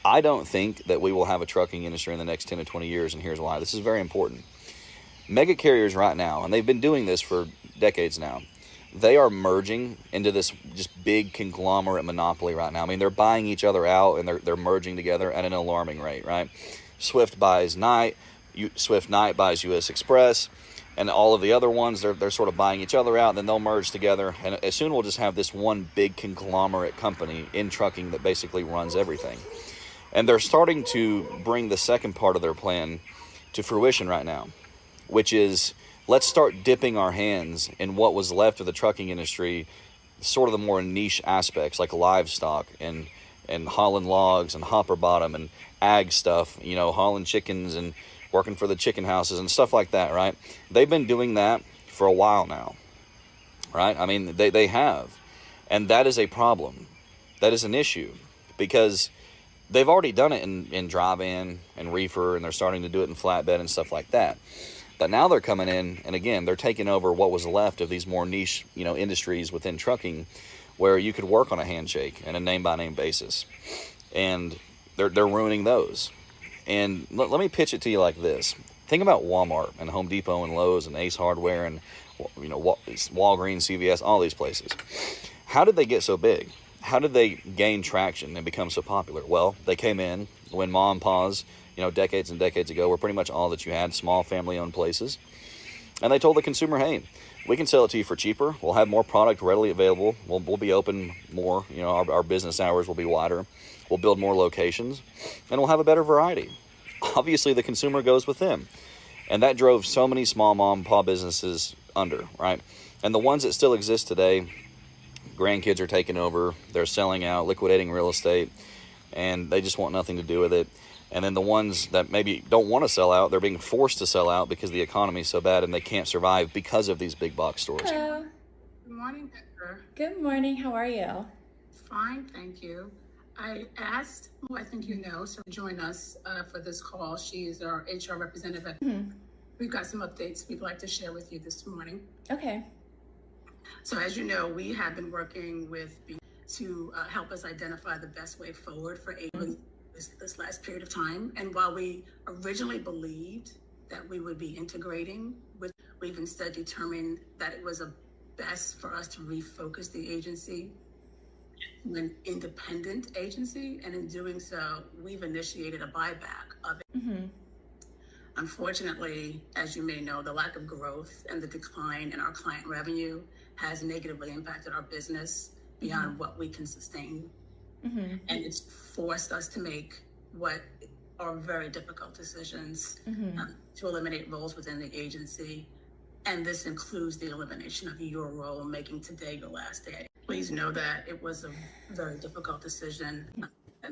I don't think that we will have a trucking industry in the next 10 to 20 years, and here's why. This is very important. Mega carriers right now, and they've been doing this for decades now, they are merging into this just big conglomerate monopoly right now. I mean, they're buying each other out, and they're merging together at an alarming rate, right? Swift buys Knight, Swift Knight buys US Express, and all of the other ones, they're sort of buying each other out, and then they'll merge together, and soon we'll just have this one big conglomerate company in trucking that basically runs everything. And they're starting to bring the second part of their plan to fruition right now, which is, let's start dipping our hands in what was left of the trucking industry, sort of the more niche aspects like livestock and hauling logs and hopper bottom and ag stuff, you know, hauling chickens and working for the chicken houses and stuff like that, right? They've been doing that for a while now, right? I mean, they have. And that is a problem. That is an issue because they've already done it in drive-in and reefer, and they're starting to do it in flatbed and stuff like that. But now they're coming in, and again, they're taking over what was left of these more niche, you know, industries within trucking where you could work on a handshake and a name-by-name basis. And they're ruining those. And let me pitch it to you like this. Think about Walmart and Home Depot and Lowe's and Ace Hardware and, you know, Walgreens, CVS, all these places. How did they get so big? How did they gain traction and become so popular? Well, they came in when mom and pa's, you know, decades and decades ago were pretty much all that you had, small family-owned places. And they told the consumer, hey, we can sell it to you for cheaper. We'll have more product readily available. We'll be open more. You know, our business hours will be wider. We'll build more locations, and we'll have a better variety. Obviously, the consumer goes with them. And that drove so many small mom and pop businesses under, right? And the ones that still exist today, grandkids are taking over. They're selling out, liquidating real estate, and they just want nothing to do with it. And then the ones that maybe don't want to sell out, they're being forced to sell out because the economy is so bad and they can't survive because of these big box stores. Hello. Good morning, Deborah. Good morning. How are you? Fine, thank you. I asked, who I think you know, to join us for this call. She is our HR representative. We've got some updates we'd like to share with you this morning. Okay. So as you know, we have been working with to help us identify the best way forward for agents this last period of time. And while we originally believed that we would be integrating with, we've instead determined that it was best for us to refocus the agency an independent agency, and in doing so, we've initiated a buyback of it. Unfortunately, as you may know, the lack of growth and the decline in our client revenue has negatively impacted our business beyond what we can sustain. And it's forced us to make what are very difficult decisions to eliminate roles within the agency. And this includes the elimination of your role, making today your last day. Please know that it was a very difficult decision.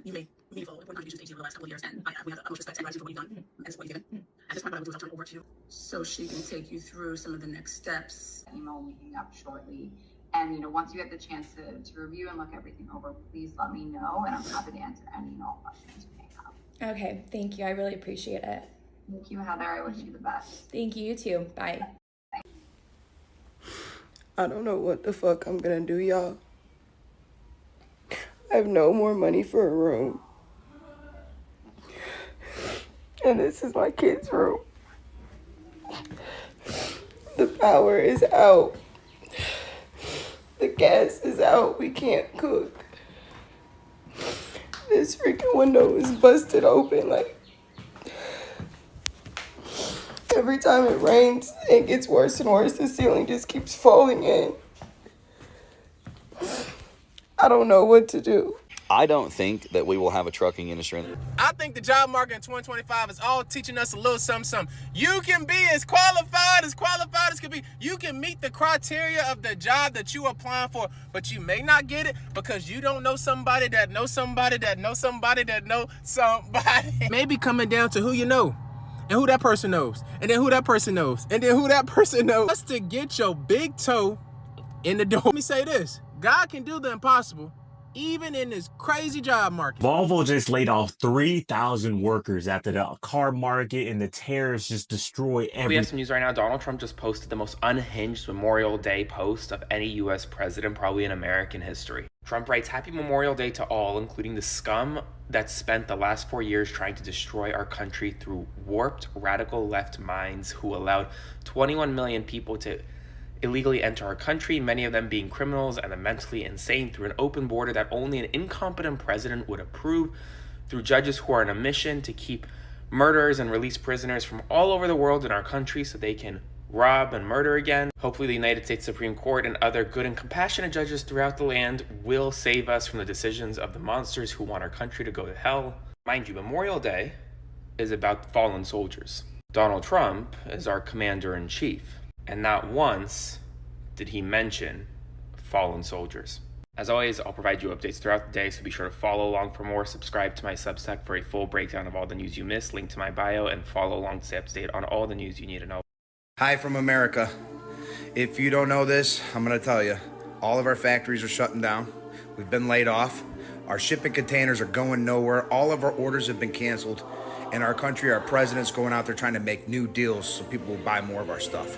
You made meaningful. We're not using agency for the last couple of years, and we have utmost respect and gratitude for what you've done and what you've given. At this point, I would turn it over to you so she can take you through some of the next steps. Email will be up shortly. And, you know, once you get the chance to review and look everything over, please let me know, and I'm happy to answer any and all questions you may have. Okay. Thank you. I really appreciate it. Thank you, Heather. I wish you the best. Thank you, you too. Bye. I don't know what the fuck I'm gonna do, y'all. I have no more money for a room. And this is my kid's room. The power is out. The gas is out. We can't cook. This freaking window is busted open. Like, every time it rains, it gets worse and worse. The ceiling just keeps falling in. I don't know what to do. I don't think that we will have a trucking industry. I think the job market in 2025 is all teaching us a little something. You can be as qualified as can be. You can meet the criteria of the job that you are applying for, but you may not get it because you don't know somebody that knows somebody that knows somebody that knows somebody. Maybe coming down to who you know. And who that person knows, and then who that person knows, and then who that person knows. Just to get your big toe in the door. Let me say this, God can do the impossible, even in this crazy job market. Volvo just laid off 3,000 workers after the car market and the tariffs just destroy everything. We have some news right now. Donald Trump just posted the most unhinged Memorial Day post of any U.S. president, probably in American history. Trump writes, "Happy Memorial Day to all, including the scum that spent the last 4 years trying to destroy our country through warped radical left minds who allowed 21 million people to illegally enter our country, many of them being criminals and the mentally insane, through an open border that only an incompetent president would approve, through judges who are on a mission to keep murderers and release prisoners from all over the world in our country so they can rob and murder again. Hopefully the United States Supreme Court and other good and compassionate judges throughout the land will save us from the decisions of the monsters who want our country to go to hell." Mind you, Memorial Day is about fallen soldiers. Donald Trump is our commander-in-chief, and not once did he mention fallen soldiers. As always, I'll provide you updates throughout the day, so be sure to follow along for more. Subscribe to my Substack for a full breakdown of all the news you missed. Link to my bio, and follow along to stay up to date on all the news you need to know. Hi from America. If you don't know this, I'm going to tell you. All of our factories are shutting down. We've been laid off. Our shipping containers are going nowhere. All of our orders have been canceled. In our country, our president's going out there trying to make new deals so people will buy more of our stuff.